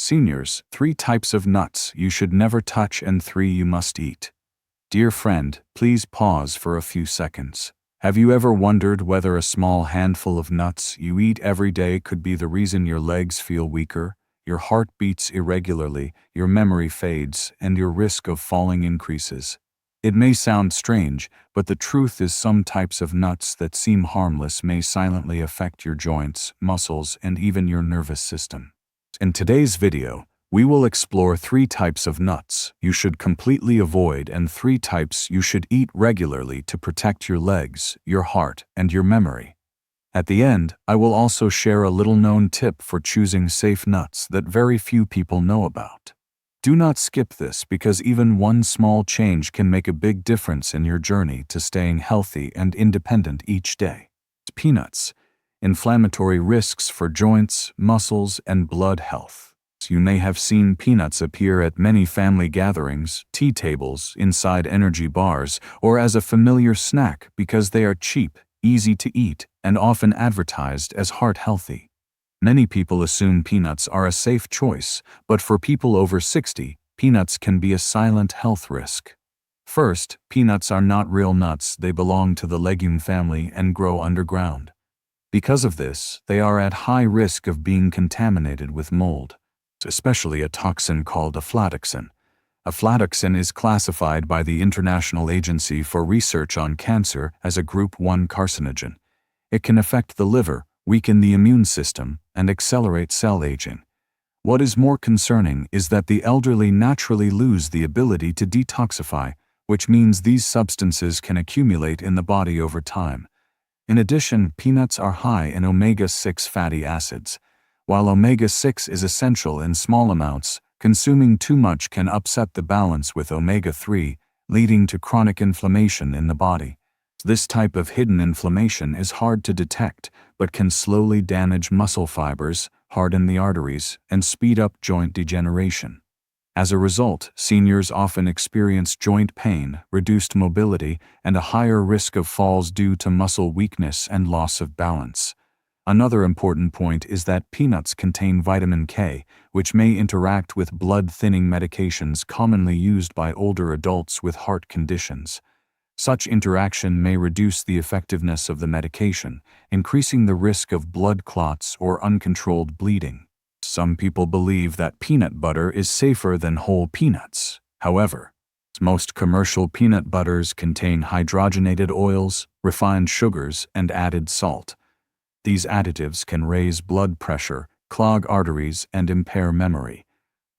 Seniors, 3 types of nuts you should never touch and 3 you must eat. Dear friend, please pause for a few seconds. Have you ever wondered whether a small handful of nuts you eat every day could be the reason your legs feel weaker, your heart beats irregularly, your memory fades, and your risk of falling increases? It may sound strange, but the truth is some types of nuts that seem harmless may silently affect your joints, muscles, and even your nervous system. In today's video, we will explore 3 types of nuts you should completely avoid and 3 types you should eat regularly to protect your legs, your heart, and your memory. At the end, I will also share a little-known tip for choosing safe nuts that very few people know about. Do not skip this because even one small change can make a big difference in your journey to staying healthy and independent each day. Peanuts. Inflammatory risks for joints, muscles, and blood health. You may have seen peanuts appear at many family gatherings, tea tables, inside energy bars, or as a familiar snack because they are cheap, easy to eat, and often advertised as heart-healthy. Many people assume peanuts are a safe choice, but for people over 60, peanuts can be a silent health risk. First, peanuts are not real nuts. They belong to the legume family and grow underground. Because of this, they are at high risk of being contaminated with mold, especially a toxin called aflatoxin. Aflatoxin is classified by the International Agency for Research on Cancer as a Group 1 carcinogen. It can affect the liver, weaken the immune system, and accelerate cell aging. What is more concerning is that the elderly naturally lose the ability to detoxify, which means these substances can accumulate in the body over time. In addition, peanuts are high in omega-6 fatty acids. While omega-6 is essential in small amounts, consuming too much can upset the balance with omega-3, leading to chronic inflammation in the body. This type of hidden inflammation is hard to detect, but can slowly damage muscle fibers, harden the arteries, and speed up joint degeneration. As a result, seniors often experience joint pain, reduced mobility, and a higher risk of falls due to muscle weakness and loss of balance. Another important point is that peanuts contain vitamin K, which may interact with blood-thinning medications commonly used by older adults with heart conditions. Such interaction may reduce the effectiveness of the medication, increasing the risk of blood clots or uncontrolled bleeding. Some people believe that peanut butter is safer than whole peanuts. However, most commercial peanut butters contain hydrogenated oils, refined sugars, and added salt. These additives can raise blood pressure, clog arteries, and impair memory.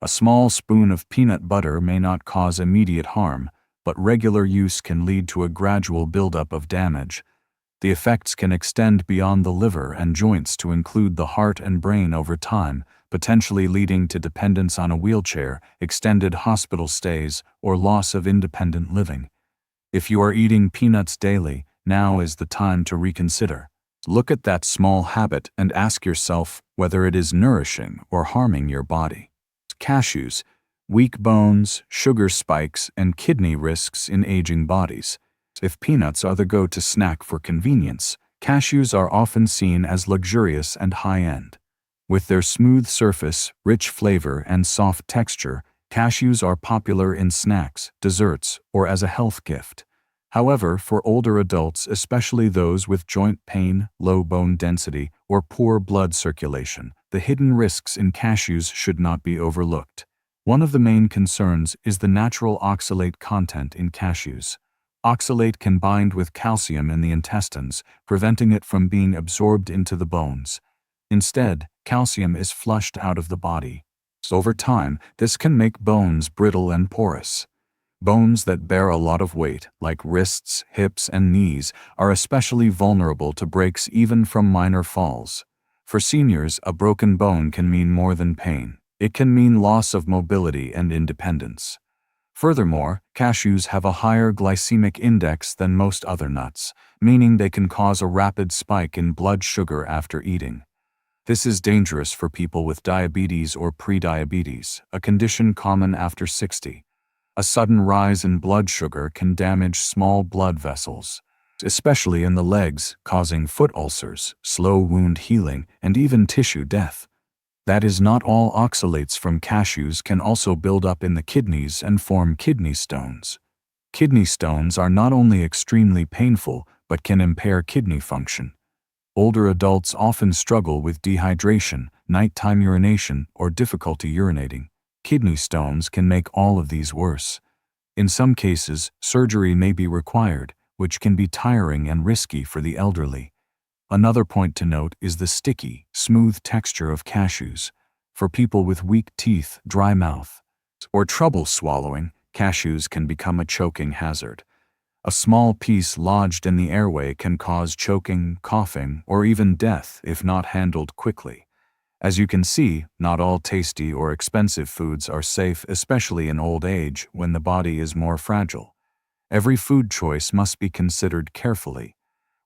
A small spoon of peanut butter may not cause immediate harm, but regular use can lead to a gradual buildup of damage. The effects can extend beyond the liver and joints to include the heart and brain over time, potentially leading to dependence on a wheelchair, extended hospital stays, or loss of independent living. If you are eating peanuts daily, now is the time to reconsider. Look at that small habit and ask yourself whether it is nourishing or harming your body. Cashews. Weak bones, sugar spikes, and kidney risks in aging bodies. If peanuts are the go-to snack for convenience, cashews are often seen as luxurious and high-end. With their smooth surface, rich flavor, and soft texture, cashews are popular in snacks, desserts, or as a health gift. However, for older adults, especially those with joint pain, low bone density, or poor blood circulation, the hidden risks in cashews should not be overlooked. One of the main concerns is the natural oxalate content in cashews. Oxalate can bind with calcium in the intestines, preventing it from being absorbed into the bones. Instead, calcium is flushed out of the body. Over time, this can make bones brittle and porous. Bones that bear a lot of weight, like wrists, hips, and knees, are especially vulnerable to breaks even from minor falls. For seniors, a broken bone can mean more than pain. It can mean loss of mobility and independence. Furthermore, cashews have a higher glycemic index than most other nuts, meaning they can cause a rapid spike in blood sugar after eating. This is dangerous for people with diabetes or prediabetes, a condition common after 60. A sudden rise in blood sugar can damage small blood vessels, especially in the legs, causing foot ulcers, slow wound healing, and even tissue death. That is, not all oxalates from cashews can also build up in the kidneys and form kidney stones. Kidney stones are not only extremely painful but can impair kidney function. Older adults often struggle with dehydration, nighttime urination, or difficulty urinating. Kidney stones can make all of these worse. In some cases, surgery may be required, which can be tiring and risky for the elderly. Another point to note is the sticky, smooth texture of cashews. For people with weak teeth, dry mouth, or trouble swallowing, cashews can become a choking hazard. A small piece lodged in the airway can cause choking, coughing, or even death if not handled quickly. As you can see, not all tasty or expensive foods are safe, especially in old age when the body is more fragile. Every food choice must be considered carefully.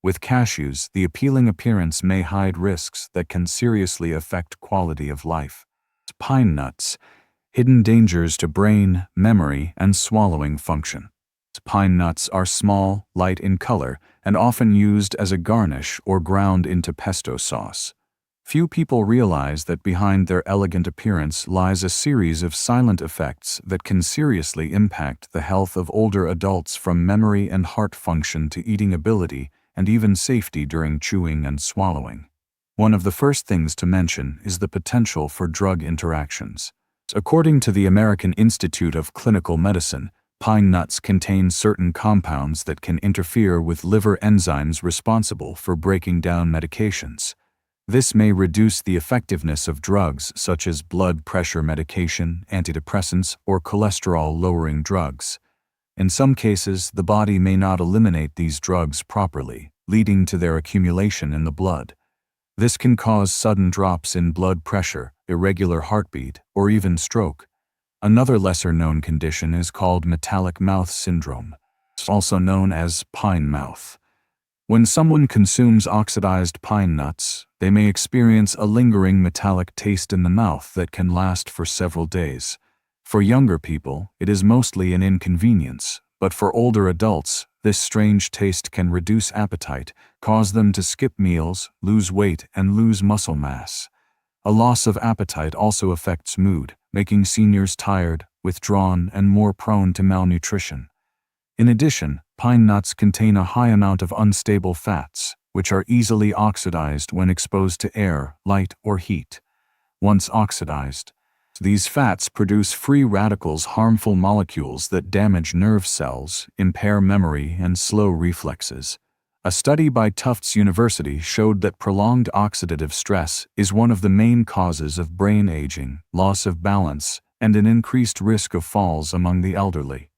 With cashews, the appealing appearance may hide risks that can seriously affect quality of life. Pine nuts, hidden dangers to brain, memory, and swallowing function. Pine nuts are small, light in color, and often used as a garnish or ground into pesto sauce. Few people realize that behind their elegant appearance lies a series of silent effects that can seriously impact the health of older adults, from memory and heart function to eating ability and even safety during chewing and swallowing. One of the first things to mention is the potential for drug interactions. According to the American Institute of Clinical Medicine, pine nuts contain certain compounds that can interfere with liver enzymes responsible for breaking down medications. This may reduce the effectiveness of drugs such as blood pressure medication, antidepressants, or cholesterol-lowering drugs. In some cases, the body may not eliminate these drugs properly, leading to their accumulation in the blood. This can cause sudden drops in blood pressure, irregular heartbeat, or even stroke. Another lesser-known condition is called metallic mouth syndrome, also known as pine mouth. When someone consumes oxidized pine nuts, they may experience a lingering metallic taste in the mouth that can last for several days. For younger people, it is mostly an inconvenience, but for older adults, this strange taste can reduce appetite, cause them to skip meals, lose weight, and lose muscle mass. A loss of appetite also affects mood, making seniors tired, withdrawn, and more prone to malnutrition. In addition, pine nuts contain a high amount of unstable fats, which are easily oxidized when exposed to air, light, or heat. Once oxidized, these fats produce free radicals, harmful molecules that damage nerve cells, impair memory, and slow reflexes. A study by Tufts University showed that prolonged oxidative stress is one of the main causes of brain aging, loss of balance, and an increased risk of falls among the elderly.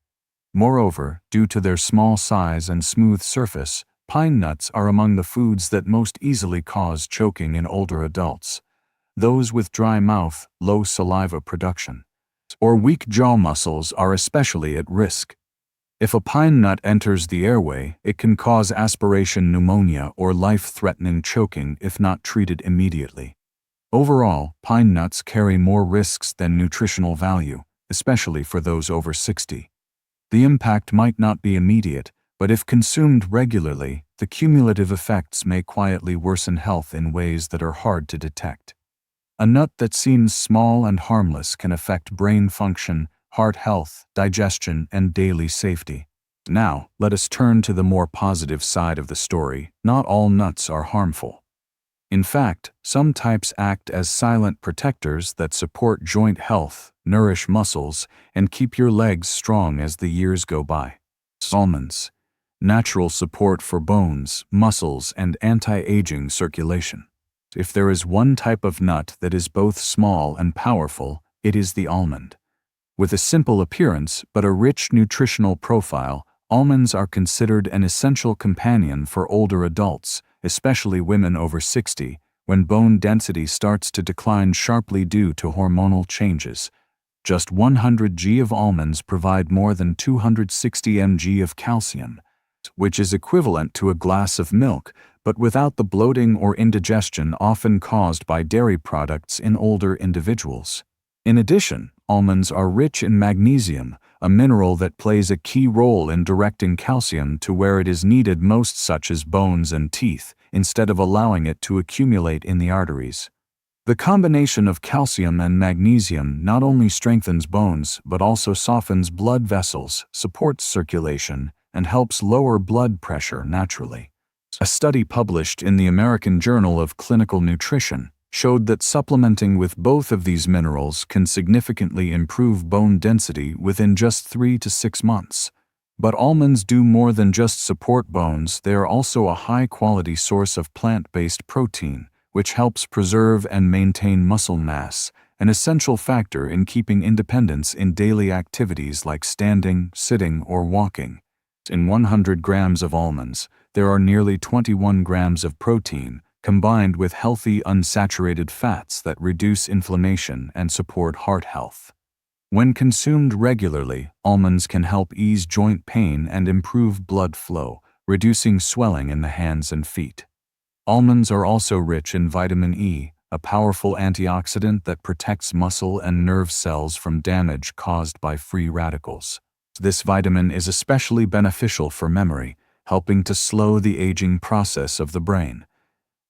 Moreover, due to their small size and smooth surface, pine nuts are among the foods that most easily cause choking in older adults. Those with dry mouth, low saliva production, or weak jaw muscles are especially at risk. If a pine nut enters the airway, it can cause aspiration pneumonia or life-threatening choking if not treated immediately. Overall, pine nuts carry more risks than nutritional value, especially for those over 60. The impact might not be immediate, but if consumed regularly, the cumulative effects may quietly worsen health in ways that are hard to detect. A nut that seems small and harmless can affect brain function, heart health, digestion, and daily safety. Now, let us turn to the more positive side of the story. Not all nuts are harmful. In fact, some types act as silent protectors that support joint health, nourish muscles, and keep your legs strong as the years go by. Almonds. Natural support for bones, muscles, and anti-aging circulation. If there is one type of nut that is both small and powerful, it is the almond. With a simple appearance but a rich nutritional profile, almonds are considered an essential companion for older adults, especially women over 60, when bone density starts to decline sharply due to hormonal changes. Just 100 g of almonds provide more than 260 mg of calcium, which is equivalent to a glass of milk, but without the bloating or indigestion often caused by dairy products in older individuals. In addition, almonds are rich in magnesium, a mineral that plays a key role in directing calcium to where it is needed most, such as bones and teeth, instead of allowing it to accumulate in the arteries. The combination of calcium and magnesium not only strengthens bones but also softens blood vessels, supports circulation, and helps lower blood pressure naturally. A study published in the American Journal of Clinical Nutrition showed that supplementing with both of these minerals can significantly improve bone density within just 3 to 6 months. But almonds do more than just support bones. They are also a high-quality source of plant-based protein, which helps preserve and maintain muscle mass, an essential factor in keeping independence in daily activities like standing, sitting, or walking. In 100 grams of almonds, there are nearly 21 grams of protein, combined with healthy unsaturated fats that reduce inflammation and support heart health. When consumed regularly, almonds can help ease joint pain and improve blood flow, reducing swelling in the hands and feet. Almonds are also rich in vitamin E, a powerful antioxidant that protects muscle and nerve cells from damage caused by free radicals. This vitamin is especially beneficial for memory, helping to slow the aging process of the brain.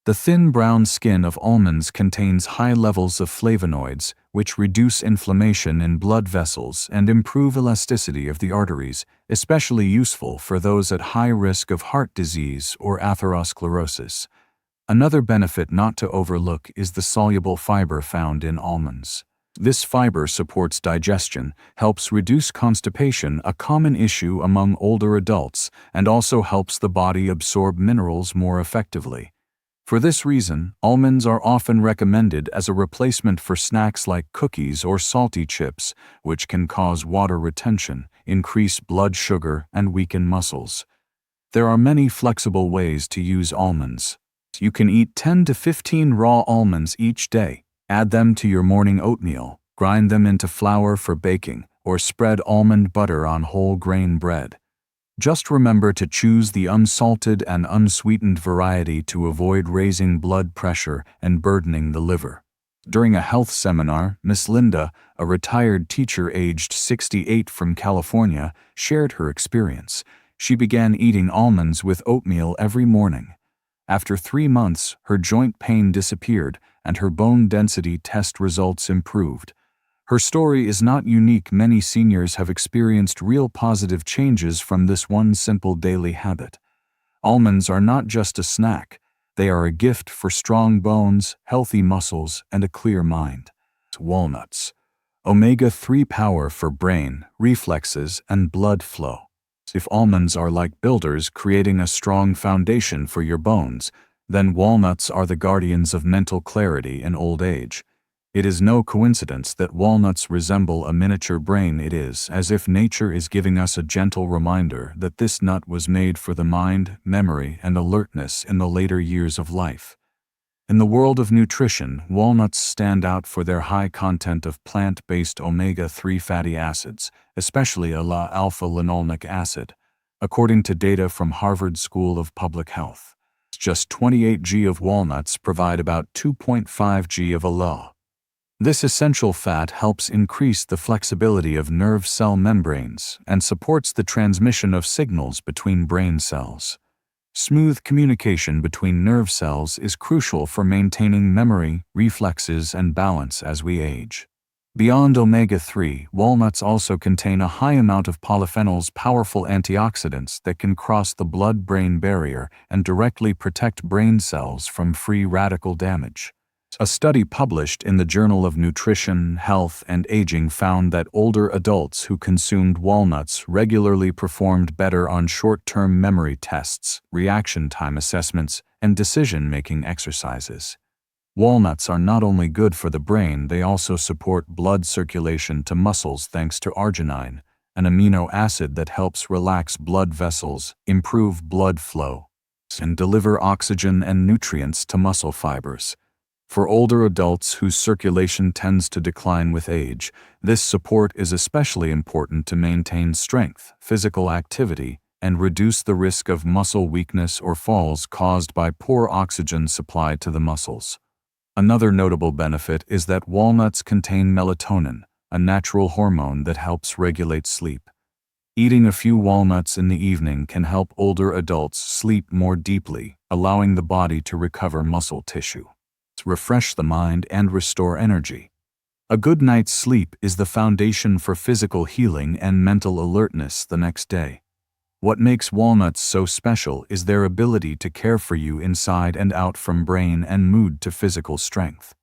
The thin brown skin of almonds contains high levels of flavonoids, which reduce inflammation in blood vessels and improve elasticity of the arteries, especially useful for those at high risk of heart disease or atherosclerosis. Another benefit not to overlook is the soluble fiber found in almonds. This fiber supports digestion, helps reduce constipation, a common issue among older adults, and also helps the body absorb minerals more effectively. For this reason, almonds are often recommended as a replacement for snacks like cookies or salty chips, which can cause water retention, increase blood sugar, and weaken muscles. There are many flexible ways to use almonds. You can eat 10 to 15 raw almonds each day, add them to your morning oatmeal, grind them into flour for baking, or spread almond butter on whole grain bread. Just remember to choose the unsalted and unsweetened variety to avoid raising blood pressure and burdening the liver. During a health seminar, Miss Linda, a retired teacher aged 68 from California, shared her experience. She began eating almonds with oatmeal every morning. After 3 months, her joint pain disappeared and her bone density test results improved. Her story is not unique. Many seniors have experienced real positive changes from this one simple daily habit. Almonds are not just a snack. They are a gift for strong bones, healthy muscles, and a clear mind. Walnuts. Omega-3 power for brain, reflexes, and blood flow. If almonds are like builders creating a strong foundation for your bones, then walnuts are the guardians of mental clarity in old age. It is no coincidence that walnuts resemble a miniature brain. It is as if nature is giving us a gentle reminder that this nut was made for the mind, memory, and alertness in the later years of life. In the world of nutrition, walnuts stand out for their high content of plant-based omega-3 fatty acids, especially alpha-linolenic acid. According to data from Harvard School of Public Health, just 28 g of walnuts provide about 2.5 g of ALA. This essential fat helps increase the flexibility of nerve cell membranes and supports the transmission of signals between brain cells. Smooth communication between nerve cells is crucial for maintaining memory, reflexes, and balance as we age. Beyond omega-3, walnuts also contain a high amount of polyphenols, powerful antioxidants that can cross the blood-brain barrier and directly protect brain cells from free radical damage. A study published in the Journal of Nutrition, Health, and Aging found that older adults who consumed walnuts regularly performed better on short-term memory tests, reaction time assessments, and decision-making exercises. Walnuts are not only good for the brain, they also support blood circulation to muscles thanks to arginine, an amino acid that helps relax blood vessels, improve blood flow, and deliver oxygen and nutrients to muscle fibers. For older adults whose circulation tends to decline with age, this support is especially important to maintain strength, physical activity, and reduce the risk of muscle weakness or falls caused by poor oxygen supply to the muscles. Another notable benefit is that walnuts contain melatonin, a natural hormone that helps regulate sleep. Eating a few walnuts in the evening can help older adults sleep more deeply, allowing the body to recover muscle tissue. refresh the mind and restore energy. A good night's sleep is the foundation for physical healing and mental alertness the next day. What makes walnuts so special is their ability to care for you inside and out, from brain and mood to physical strength.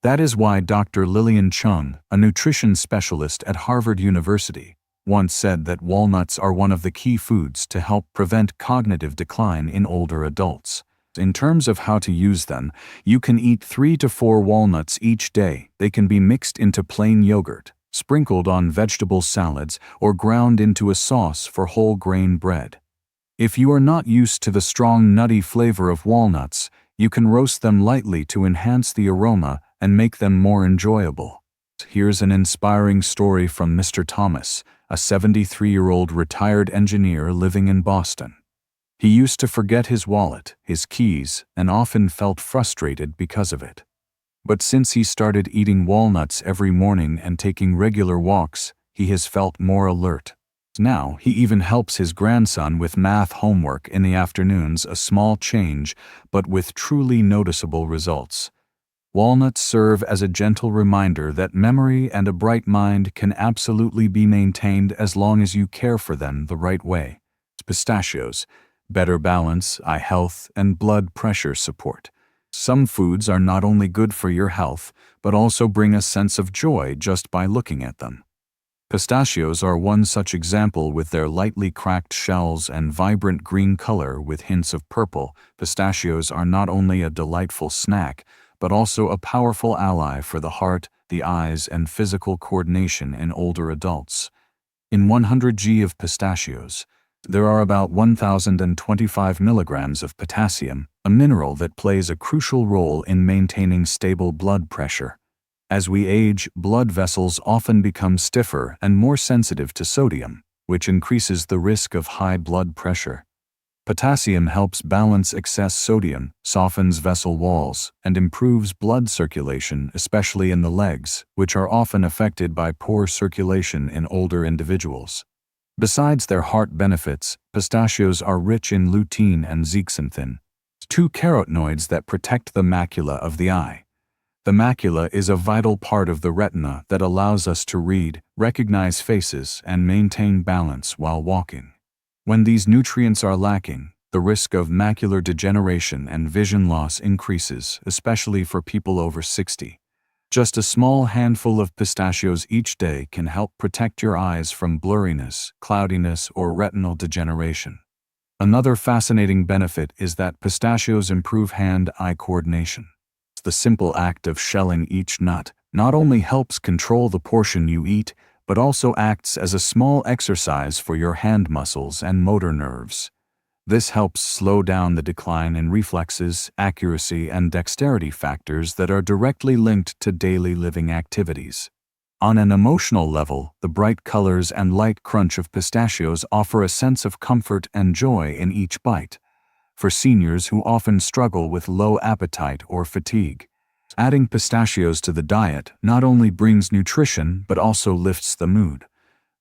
That is why Dr. Lillian Chung, a nutrition specialist at Harvard University, once said that walnuts are one of the key foods to help prevent cognitive decline in older adults. In terms of how to use them, you can eat 3 to 4 walnuts each day. They can be mixed into plain yogurt, sprinkled on vegetable salads, or ground into a sauce for whole grain bread. If you are not used to the strong nutty flavor of walnuts, you can roast them lightly to enhance the aroma and make them more enjoyable. Here's an inspiring story from Mr. Thomas, a 73-year-old retired engineer living in Boston. He used to forget his wallet, his keys, and often felt frustrated because of it. But since he started eating walnuts every morning and taking regular walks, he has felt more alert. Now, he even helps his grandson with math homework in the afternoons, a small change, but with truly noticeable results. Walnuts serve as a gentle reminder that memory and a bright mind can absolutely be maintained as long as you care for them the right way. Pistachios. Better balance, eye health, and blood pressure support. Some foods are not only good for your health, but also bring a sense of joy just by looking at them. Pistachios are one such example. With their lightly cracked shells and vibrant green color with hints of purple, pistachios are not only a delightful snack, but also a powerful ally for the heart, the eyes, and physical coordination in older adults. In 100 g of pistachios, there are about 1,025 milligrams of potassium, a mineral that plays a crucial role in maintaining stable blood pressure. As we age, blood vessels often become stiffer and more sensitive to sodium, which increases the risk of high blood pressure. Potassium helps balance excess sodium, softens vessel walls, and improves blood circulation, especially in the legs, which are often affected by poor circulation in older individuals. Besides their heart benefits, pistachios are rich in lutein and zeaxanthin, 2 carotenoids that protect the macula of the eye. The macula is a vital part of the retina that allows us to read, recognize faces, and maintain balance while walking. When these nutrients are lacking, the risk of macular degeneration and vision loss increases, especially for people over 60. Just a small handful of pistachios each day can help protect your eyes from blurriness, cloudiness, or retinal degeneration. Another fascinating benefit is that pistachios improve hand-eye coordination. The simple act of shelling each nut not only helps control the portion you eat, but also acts as a small exercise for your hand muscles and motor nerves. This helps slow down the decline in reflexes, accuracy, and dexterity factors that are directly linked to daily living activities. On an emotional level, the bright colors and light crunch of pistachios offer a sense of comfort and joy in each bite. For seniors who often struggle with low appetite or fatigue, adding pistachios to the diet not only brings nutrition but also lifts the mood.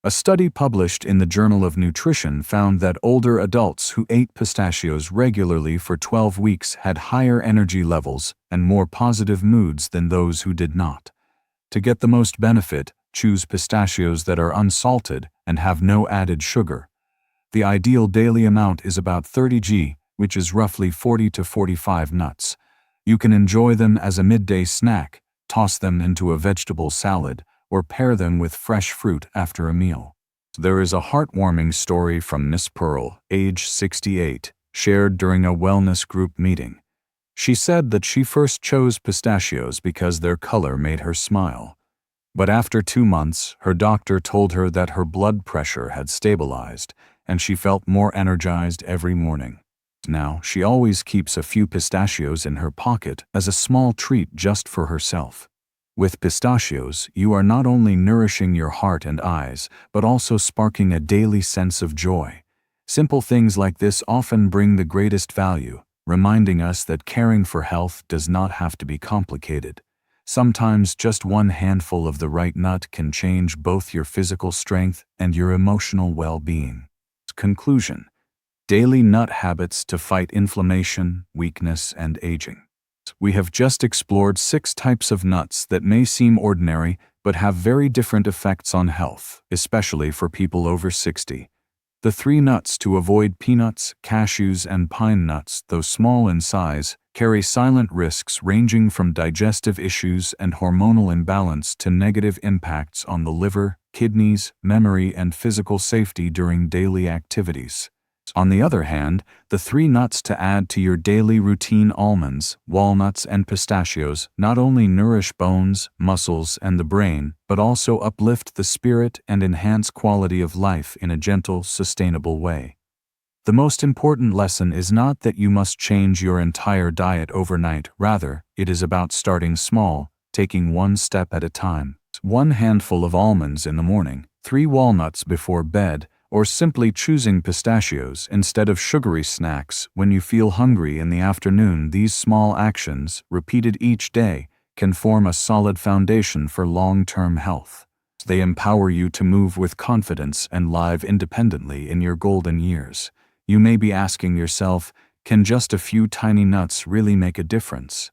A study published in the Journal of Nutrition found that older adults who ate pistachios regularly for 12 weeks had higher energy levels and more positive moods than those who did not. To get the most benefit, choose pistachios that are unsalted and have no added sugar. The ideal daily amount is about 30 g, which is roughly 40 to 45 nuts. You can enjoy them as a midday snack, toss them into a vegetable salad, or pair them with fresh fruit after a meal. There is a heartwarming story from Miss Pearl, age 68, shared during a wellness group meeting. She said that she first chose pistachios because their color made her smile. But after 2 months, her doctor told her that her blood pressure had stabilized, and she felt more energized every morning. Now, she always keeps a few pistachios in her pocket as a small treat just for herself. With pistachios, you are not only nourishing your heart and eyes, but also sparking a daily sense of joy. Simple things like this often bring the greatest value, reminding us that caring for health does not have to be complicated. Sometimes just one handful of the right nut can change both your physical strength and your emotional well-being. Conclusion: daily nut habits to fight inflammation, weakness, and aging. We have just explored 6 types of nuts that may seem ordinary but have very different effects on health, especially for people over 60. The 3 nuts to avoid: peanuts, cashews, and pine nuts, though small in size, carry silent risks ranging from digestive issues and hormonal imbalance to negative impacts on the liver, kidneys, memory, and physical safety during daily activities. On the other hand, the 3 nuts to add to your daily routine: almonds, walnuts, and pistachios, not only nourish bones, muscles, and the brain, but also uplift the spirit and enhance quality of life in a gentle, sustainable way. The most important lesson is not that you must change your entire diet overnight. Rather, it is about starting small, taking one step at a time. 1 handful of almonds in the morning, 3 walnuts before bed, or simply choosing pistachios instead of sugary snacks when you feel hungry in the afternoon. These small actions, repeated each day, can form a solid foundation for long-term health. They empower you to move with confidence and live independently in your golden years. You may be asking yourself, can just a few tiny nuts really make a difference?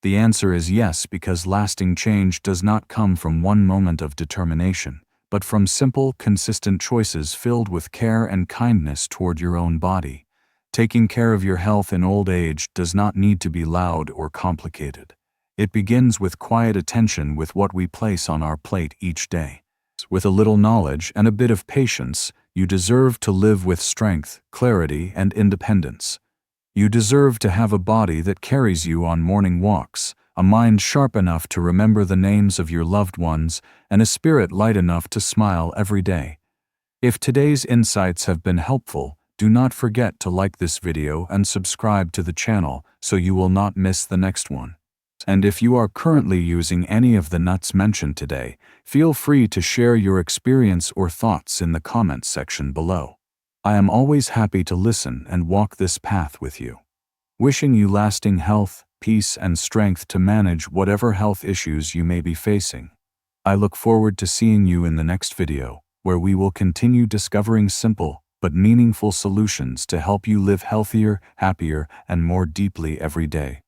The answer is yes, because lasting change does not come from one moment of determination, but from simple, consistent choices filled with care and kindness toward your own body. Taking care of your health in old age does not need to be loud or complicated. It begins with quiet attention with what we place on our plate each day. With a little knowledge and a bit of patience, you deserve to live with strength, clarity, and independence. You deserve to have a body that carries you on morning walks, a mind sharp enough to remember the names of your loved ones, and a spirit light enough to smile every day. If today's insights have been helpful, do not forget to like this video and subscribe to the channel so you will not miss the next one. And if you are currently using any of the nuts mentioned today, feel free to share your experience or thoughts in the comments section below. I am always happy to listen and walk this path with you. Wishing you lasting health, peace, and strength to manage whatever health issues you may be facing. I look forward to seeing you in the next video, where we will continue discovering simple but meaningful solutions to help you live healthier, happier, and more deeply every day.